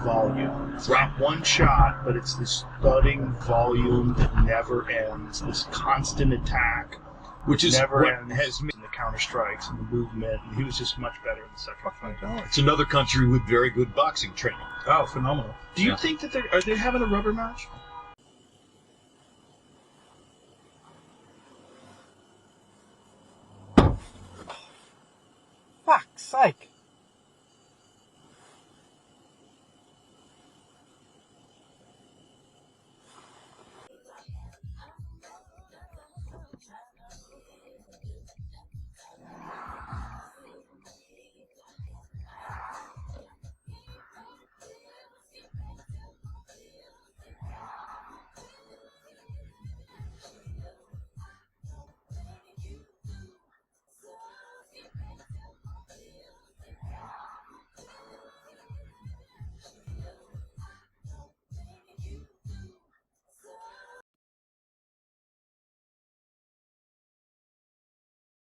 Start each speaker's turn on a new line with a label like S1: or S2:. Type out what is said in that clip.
S1: volume. It's not one shot, but it's this thudding volume that never ends, this constant attack.
S2: Which is
S1: never
S2: what
S1: ends
S2: has made
S1: in the counter strikes and the movement, and he was just much better in the second fight.
S2: it's another country with very good boxing training.
S1: Oh, phenomenal! Do you think that are they having a rubber match?
S3: Fuck's sake.